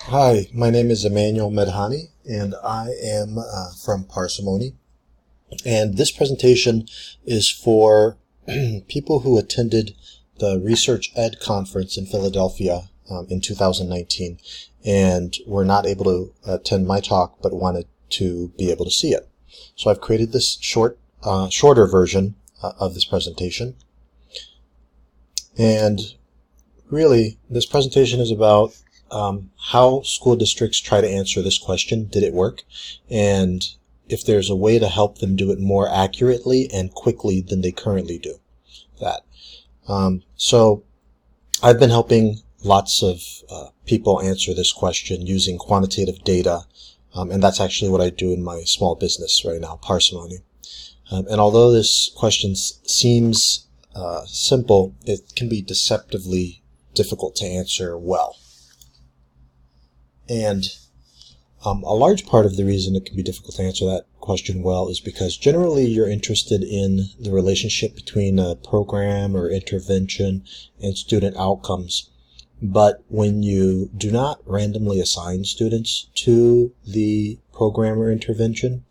Hi, my name is Emmanuel Medhani, and I am from Parsimony. And this presentation is for people who attended the Research Ed conference in Philadelphia in 2019 and were not able to attend my talk but wanted to be able to see it. So I've created this shorter version of this presentation. And really, this presentation is about how school districts try to answer this question, did it work? And if there's a way to help them do it more accurately and quickly than they currently do that. So I've been helping lots of people answer this question using quantitative data, and that's actually what I do in my small business right now, Parsimony. And although this question seems simple, it can be deceptively difficult to answer well. And a large part of the reason it can be difficult to answer that question well is because generally you're interested in the relationship between a program or intervention and student outcomes. But when you do not randomly assign students to the program or intervention,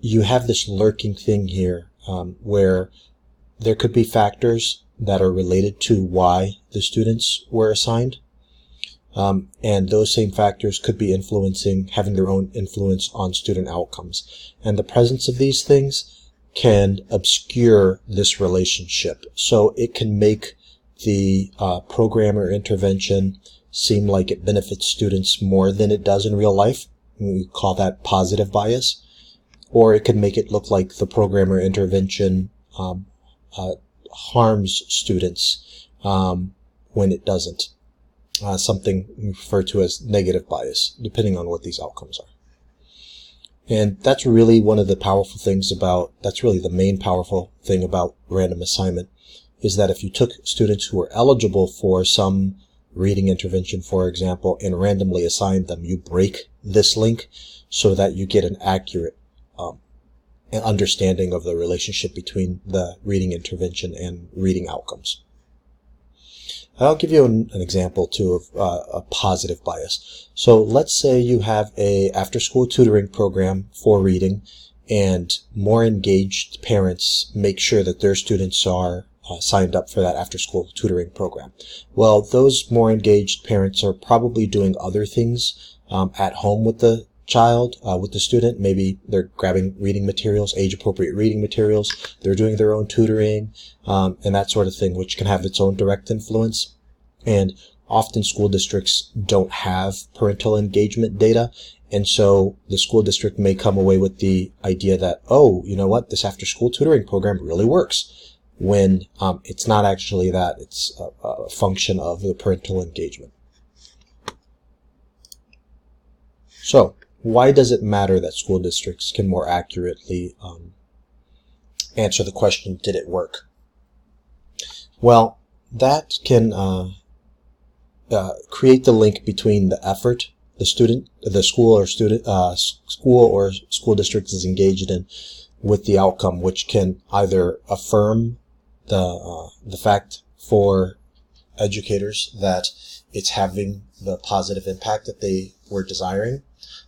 you have this lurking thing here where there could be factors that are related to why the students were assigned. And those same factors could be having their own influence on student outcomes. And the presence of these things can obscure this relationship. So it can make the program or intervention seem like it benefits students more than it does in real life. We call that positive bias. Or it can make it look like the program or intervention harms students when it doesn't. Something we refer to as negative bias, depending on what these outcomes are. And that's really one of the powerful things that's really the main powerful thing about random assignment, is that if you took students who were eligible for some reading intervention, for example, and randomly assigned them, you break this link so that you get an accurate understanding of the relationship between the reading intervention and reading outcomes. I'll give you an example, too, of a positive bias. So let's say you have a after-school tutoring program for reading, and more engaged parents make sure that their students are signed up for that after-school tutoring program. Well, those more engaged parents are probably doing other things at home with the child, with the student. Maybe they're grabbing reading materials, age-appropriate reading materials. They're doing their own tutoring, and that sort of thing, which can have its own direct influence. And often school districts don't have parental engagement data. And so the school district may come away with the idea that, oh, you know what, this after-school tutoring program really works, when it's not actually that. It's a function of the parental engagement. So why does it matter that school districts can more accurately answer the question, did it work? Well, that can create the link between the effort the school or school district is engaged in with the outcome, which can either affirm the fact for educators that it's having the positive impact that they were desiring,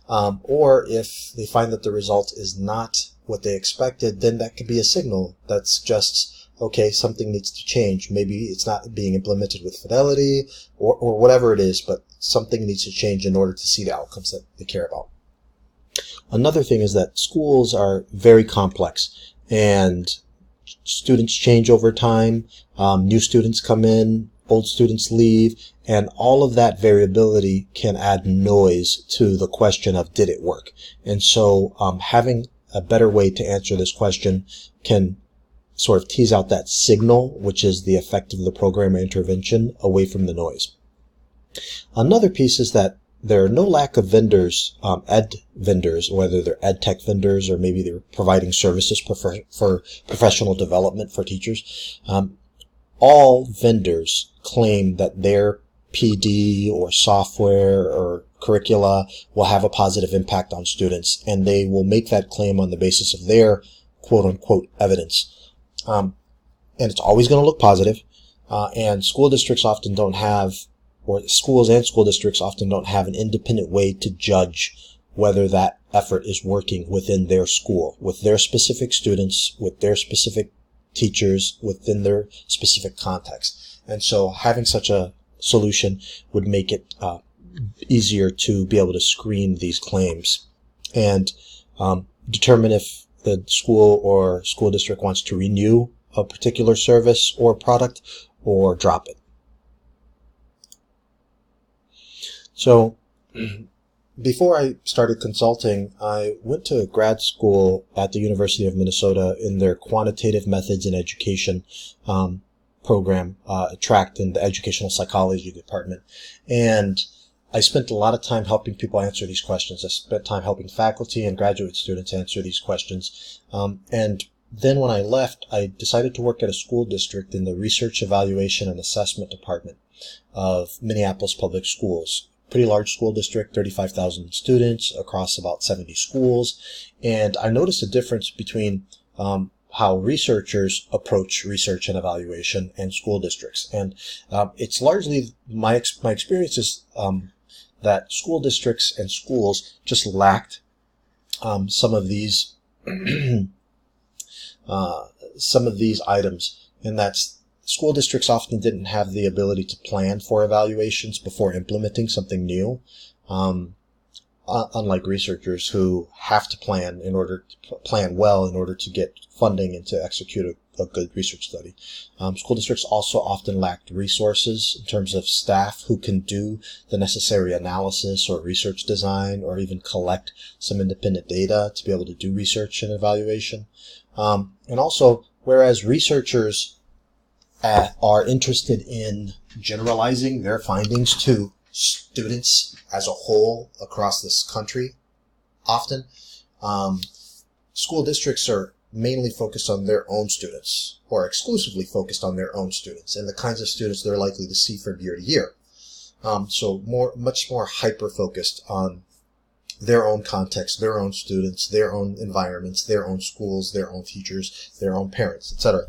or if they find that the result is not what they expected, then that could be a signal that suggests, okay, something needs to change. Maybe it's not being implemented with fidelity or whatever it is, but something needs to change in order to see the outcomes that they care about. Another thing is that schools are very complex, and students change over time. New students come in, old students leave, and all of that variability can add noise to the question of did it work. And so having a better way to answer this question can sort of tease out that signal, which is the effect of the program or intervention, away from the noise. Another piece is that there are no lack of vendors, ed vendors, whether they're ed tech vendors or maybe they're providing services for professional development for teachers. All vendors claim that their Ph.D. or software or curricula will have a positive impact on students, and they will make that claim on the basis of their quote-unquote evidence. And it's always going to look positive, and school districts often don't have or schools and school districts often don't have an independent way to judge whether that effort is working within their school, with their specific students, with their specific teachers, within their specific context. And so having such a solution would make it easier to be able to screen these claims and determine if the school or school district wants to renew a particular service or product or drop it. So before I started consulting, I went to grad school at the University of Minnesota in their Quantitative Methods in Education program, track in the Educational Psychology department. And I spent a lot of time helping people answer these questions. I spent time helping faculty and graduate students answer these questions. And then when I left, I decided to work at a school district in the Research, Evaluation, and Assessment department of Minneapolis Public Schools. Pretty large school district, 35,000 students across about 70 schools. And I noticed a difference between how researchers approach research and evaluation and school districts. And it's largely my experience is that school districts and schools just lacked some of these items, and that's school districts often didn't have the ability to plan for evaluations before implementing something new, unlike researchers who have to plan well in order to get funding and to execute a good research study. School districts also often lacked resources in terms of staff who can do the necessary analysis or research design or even collect some independent data to be able to do research and evaluation. And also, whereas researchers are interested in generalizing their findings to students as a whole across this country, often, school districts are mainly focused on their own students, or exclusively focused on their own students, and the kinds of students they're likely to see from year to year. So much more hyper-focused on their own context, their own students, their own environments, their own schools, their own teachers, their own parents, etc.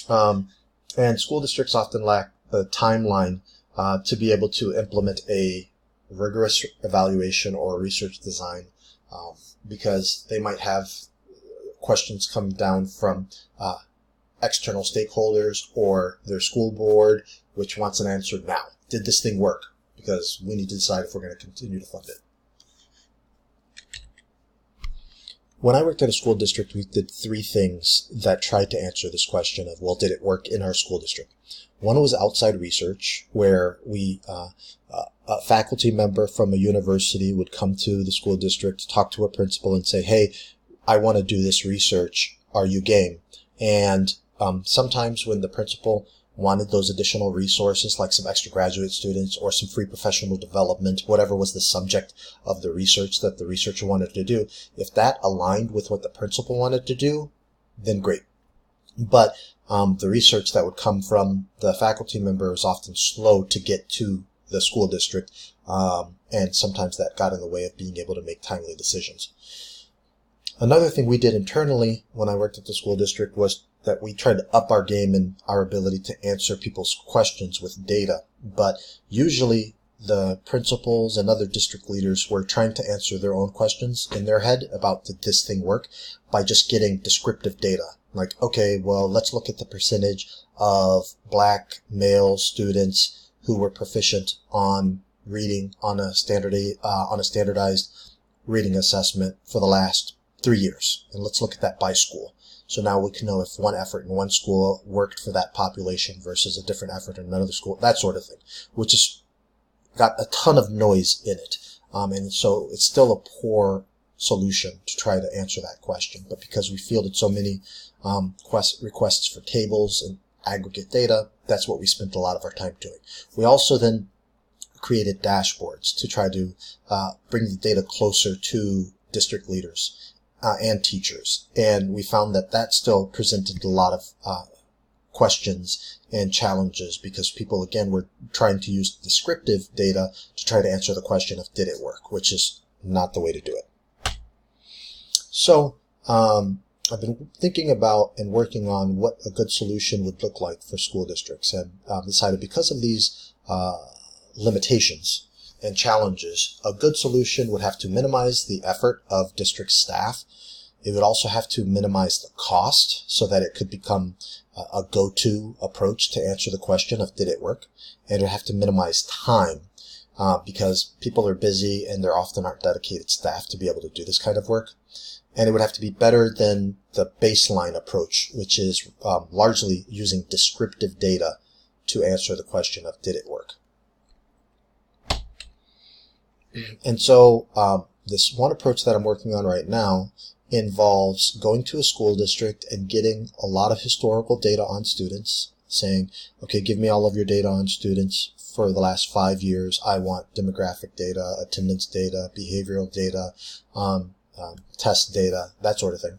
And school districts often lack the timeline to be able to implement a rigorous evaluation or research design, because they might have questions come down from external stakeholders or their school board, which wants an answer now. Did this thing work? Because we need to decide if we're going to continue to fund it. When I worked at a school district, we did three things that tried to answer this question of, well, did it work in our school district? One was outside research, where a faculty member from a university would come to the school district, talk to a principal and say, hey, I want to do this research. Are you game? And sometimes when the principal wanted those additional resources, like some extra graduate students or some free professional development, whatever was the subject of the research that the researcher wanted to do, if that aligned with what the principal wanted to do, then great. But the research that would come from the faculty member was often slow to get to the school district, and sometimes that got in the way of being able to make timely decisions. Another thing we did internally when I worked at the school district was that we tried to up our game in our ability to answer people's questions with data. But usually the principals and other district leaders were trying to answer their own questions in their head about did this thing work by just getting descriptive data. Like, okay, well, let's look at the percentage of black male students who were proficient on reading on a standardized reading assessment for the last 3 years. And let's look at that by school. So now we can know if one effort in one school worked for that population versus a different effort in another school, that sort of thing, which has got a ton of noise in it. And so it's still a poor solution to try to answer that question. But because we fielded so many requests for tables and aggregate data, that's what we spent a lot of our time doing. We also then created dashboards to try to bring the data closer to district leaders and teachers. And we found that that still presented a lot of questions and challenges because people, again, were trying to use descriptive data to try to answer the question of did it work, which is not the way to do it. So I've been thinking about and working on what a good solution would look like for school districts, and decided because of these limitations and challenges, a good solution would have to minimize the effort of district staff. It would also have to minimize the cost so that it could become a go-to approach to answer the question of did it work. And it would have to minimize time because people are busy and there often aren't dedicated staff to be able to do this kind of work. And it would have to be better than the baseline approach, which is largely using descriptive data to answer the question of did it work. And so this one approach that I'm working on right now involves going to a school district and getting a lot of historical data on students, saying, okay, give me all of your data on students for the last 5 years. I want demographic data, attendance data, behavioral data, test data, that sort of thing.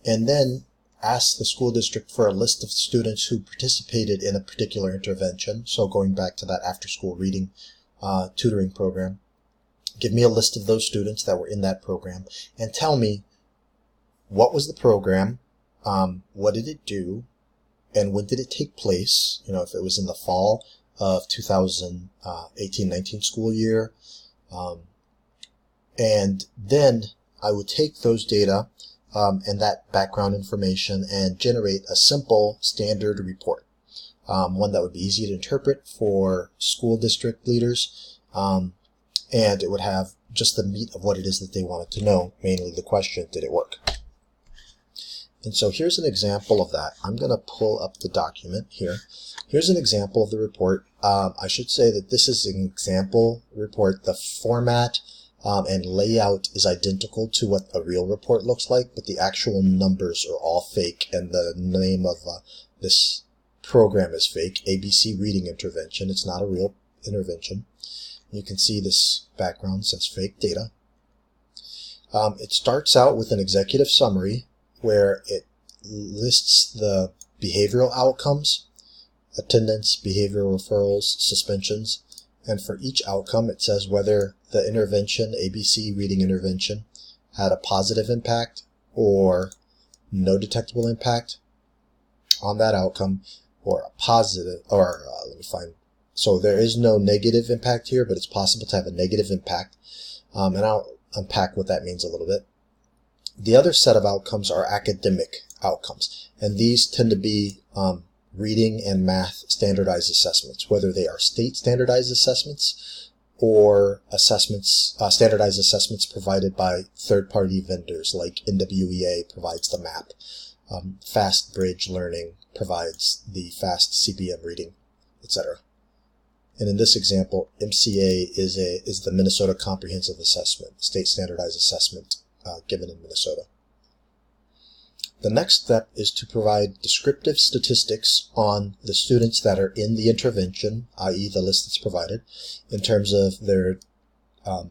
And then ask the school district for a list of students who participated in a particular intervention. So going back to that after-school reading tutoring program, give me a list of those students that were in that program and tell me what was the program, what did it do, and when did it take place, if it was in the fall of 2018-19 school year. And then I would take those data and that background information and generate a simple standard report, one that would be easy to interpret for school district leaders, and it would have just the meat of what it is that they wanted to know, mainly the question, did it work? And so here's an example of that. I'm going to pull up the document here. Here's an example of the report. I should say that this is an example report. The format and layout is identical to what a real report looks like, but the actual numbers are all fake, and the name of this program is fake, ABC Reading Intervention. It's not a real intervention. You can see this background says fake data. It starts out with an executive summary where it lists the behavioral outcomes, attendance, behavioral referrals, suspensions, and for each outcome it says whether the intervention, ABC Reading Intervention, had a positive impact or no detectable impact on that outcome, or a positive, or so there is no negative impact here, but it's possible to have a negative impact, and I'll unpack what that means a little bit. The other set of outcomes are academic outcomes, and these tend to be reading and math standardized assessments, whether they are state standardized assessments or assessments, standardized assessments provided by third-party vendors like NWEA provides the MAP. Fast Bridge Learning provides the fast CBM reading, etc. And in this example, MCA is the Minnesota Comprehensive Assessment, state standardized assessment given in Minnesota. The next step is to provide descriptive statistics on the students that are in the intervention, i.e. the list that's provided, in terms of their in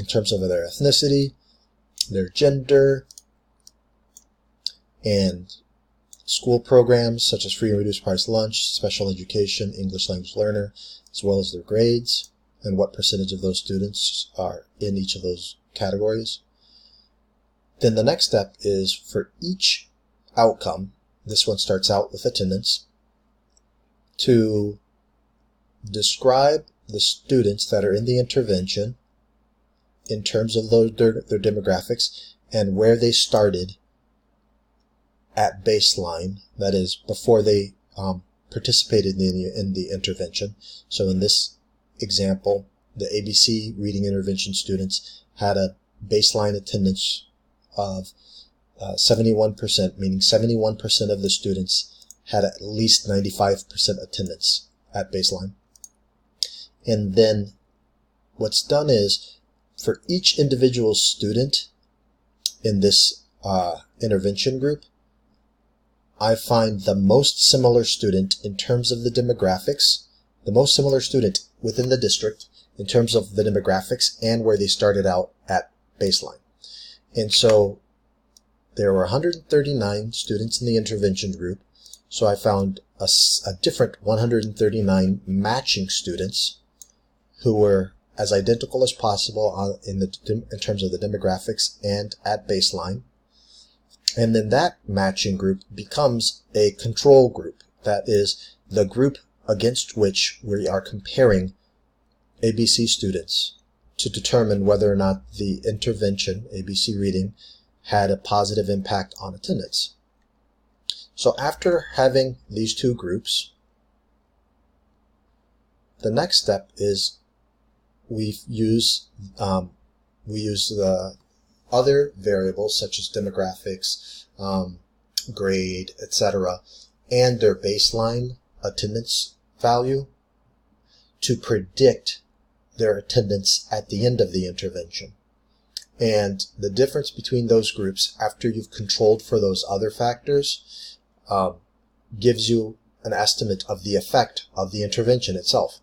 terms of their ethnicity, their gender, and school programs such as free and reduced price lunch, special education, English language learner, as well as their grades and what percentage of those students are in each of those categories. Then the next step is for each outcome, this one starts out with attendance, to describe the students that are in the intervention in terms of their demographics and where they started at baseline, that is, before they participated in the intervention. So in this example, the ABC Reading Intervention students had a baseline attendance of 71%, meaning 71% of the students had at least 95% attendance at baseline. And then what's done is, for each individual student in this intervention group, I find the most similar student in terms of the demographics, the most similar student within the district in terms of the demographics and where they started out at baseline. And so there were 139 students in the intervention group, so I found a different 139 matching students who were as identical as possible in terms of the demographics and at baseline. And then that matching group becomes a control group. That is the group against which we are comparing ABC students to determine whether or not the intervention, ABC reading, had a positive impact on attendance. So after having these two groups, the next step is we use the other variables such as demographics, grade, etc., and their baseline attendance value to predict their attendance at the end of the intervention. And the difference between those groups, after you've controlled for those other factors, gives you an estimate of the effect of the intervention itself.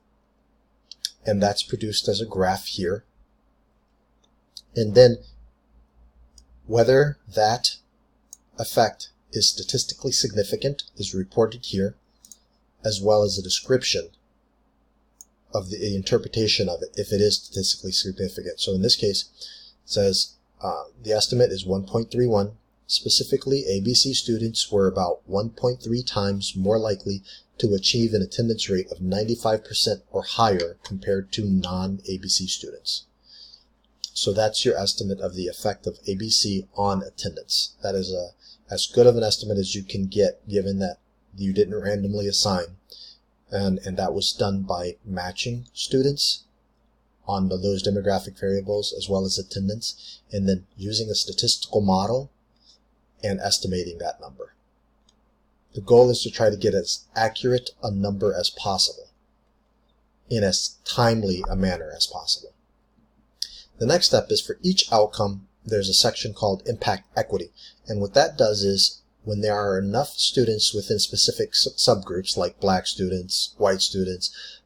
And that's produced as a graph here. And then whether that effect is statistically significant is reported here, as well as a description of the interpretation of it, if it is statistically significant. So in this case, it says the estimate is 1.31. Specifically, ABC students were about 1.3 times more likely to achieve an attendance rate of 95% or higher compared to non-ABC students. So that's your estimate of the effect of ABC on attendance. That is as good of an estimate as you can get, given that you didn't randomly assign. And that was done by matching students on those demographic variables as well as attendance, and then using a statistical model and estimating that number. The goal is to try to get as accurate a number as possible in as timely a manner as possible. The next step is for each outcome, there's a section called impact equity. And what that does is when there are enough students within specific subgroups like black students, white students,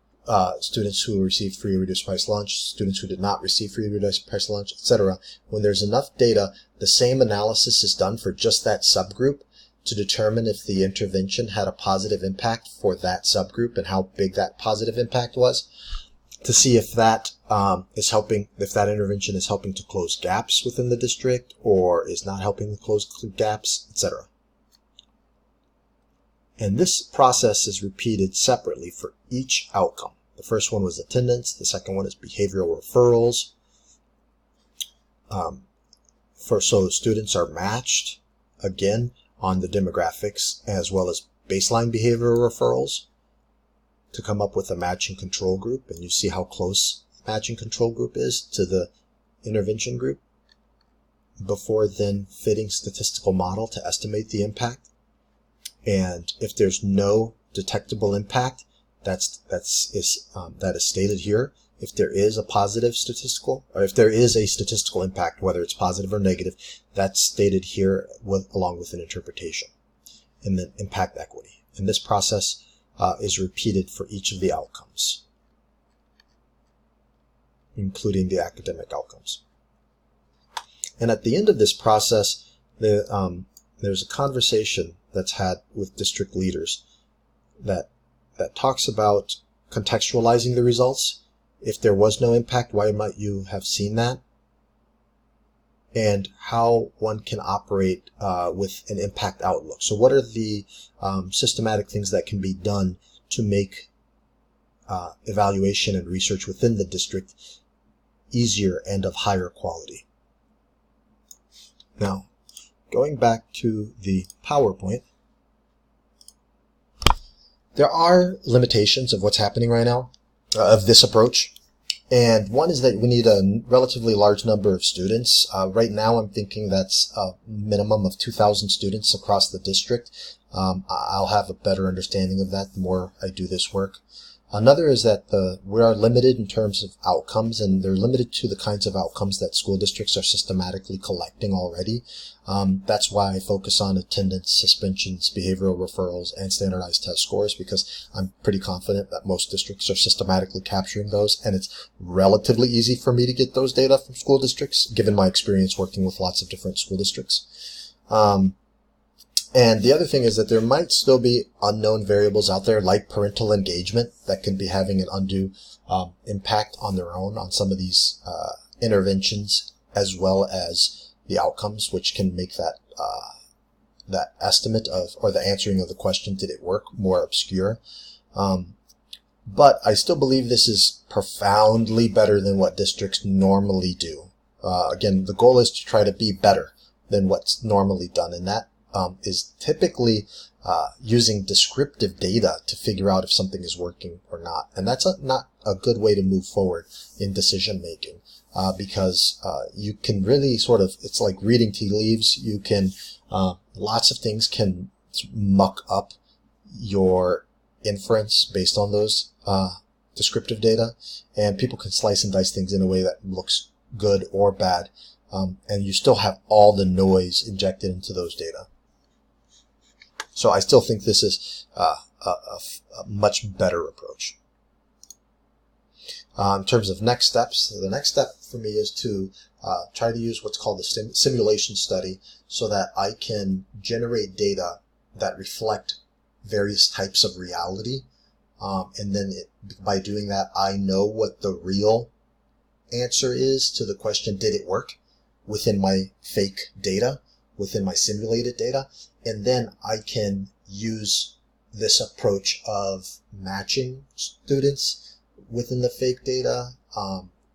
students who received free or reduced price lunch, students who did not receive free or reduced price lunch, etc. When there's enough data, the same analysis is done for just that subgroup to determine if the intervention had a positive impact for that subgroup and how big that positive impact was, to see if that is helping, if that intervention is helping to close gaps within the district or is not helping to close gaps, etc. And this process is repeated separately for each outcome. The first one was attendance. The second one is behavioral referrals. So students are matched, again, on the demographics as well as baseline behavioral referrals to come up with a matching control group. And you see how close the matching control group is to the intervention group before then fitting statistical model to estimate the impact. And if there's no detectable impact, that is stated here. If there is a positive statistical, or if there is a statistical impact, whether it's positive or negative, that's stated here along with an interpretation. And then impact equity. And this process is repeated for each of the outcomes, including the academic outcomes. And at the end of this process, there's a conversation that's had with district leaders that talks about contextualizing the results. If there was no impact, why might you have seen that? And how one can operate with an impact outlook. So what are the systematic things that can be done to make evaluation and research within the district easier and of higher quality? Now, going back to the PowerPoint, there are limitations of what's happening right now, of this approach. And one is that we need a relatively large number of students. Right now I'm thinking that's a minimum of 2,000 students across the district. I'll have a better understanding of that the more I do this work. Another is that we are limited in terms of outcomes, and they're limited to the kinds of outcomes that school districts are systematically collecting already. That's why I focus on attendance, suspensions, behavioral referrals, and standardized test scores, because I'm pretty confident that most districts are systematically capturing those, and it's relatively easy for me to get those data from school districts, given my experience working with lots of different school districts. And the other thing is that there might still be unknown variables out there, like parental engagement, that can be having an undue impact on their own on some of these interventions, as well as the outcomes, which can make that estimate of, or the answering of the question, did it work, more obscure. But I still believe this is profoundly better than what districts normally do. Again, the goal is to try to be better than what's normally done, and that is typically using descriptive data to figure out if something is working or not. And that's not a good way to move forward in decision making, because you can really sort of, it's like reading tea leaves. You can, lots of things can muck up your inference based on those descriptive data, and people can slice and dice things in a way that looks good or bad, and you still have all the noise injected into those data. So I still think this is a much better approach. In terms of next steps, the next step for me is to try to use what's called the simulation study, so that I can generate data that reflect various types of reality. And then by doing that, I know what the real answer is to the question, did it work, within my fake data, within my simulated data. And then I can use this approach of matching students within the fake data,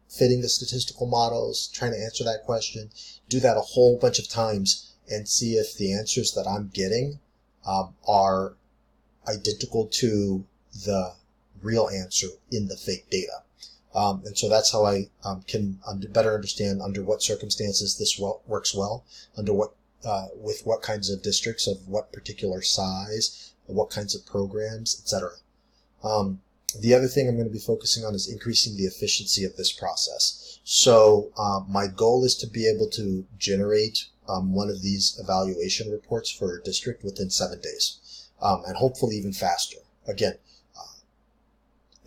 fitting the statistical models, trying to answer that question, do that a whole bunch of times and see if the answers that I'm getting are identical to the real answer in the fake data. And so that's how I can better understand under what circumstances this works well, under what with what kinds of districts of what particular size, what kinds of programs, etc. The other thing I'm going to be focusing on is increasing the efficiency of this process. So my goal is to be able to generate one of these evaluation reports for a district within 7 days, and hopefully even faster. Again,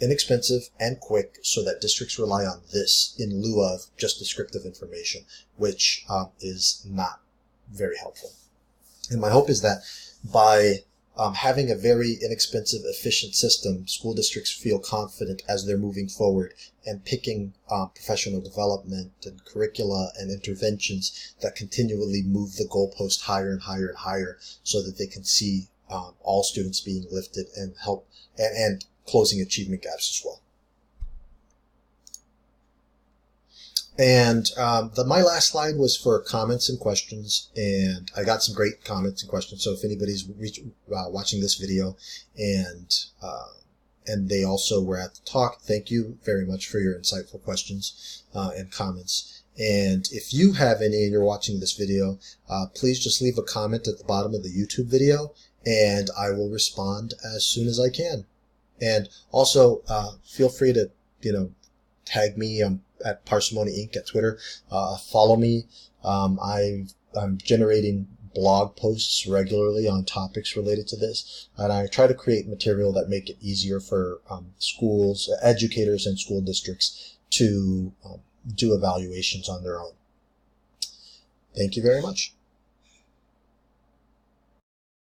inexpensive and quick, so that districts rely on this in lieu of just descriptive information, which is not very helpful. And my hope is that by having a very inexpensive, efficient system, school districts feel confident as they're moving forward and picking professional development and curricula and interventions that continually move the goalpost higher and higher and higher, so that they can see all students being lifted and help and closing achievement gaps as well. And my last slide was for comments and questions, and I got some great comments and questions. So if anybody's watching this video and they also were at the talk, thank you very much for your insightful questions and comments. And if you have any and you're watching this video, please just leave a comment at the bottom of the YouTube video, and I will respond as soon as I can. And also feel free to tag me at Parsimony Inc. at Twitter. Follow me. I'm generating blog posts regularly on topics related to this, and I try to create material that make it easier for schools, educators, and school districts to do evaluations on their own. Thank you very much.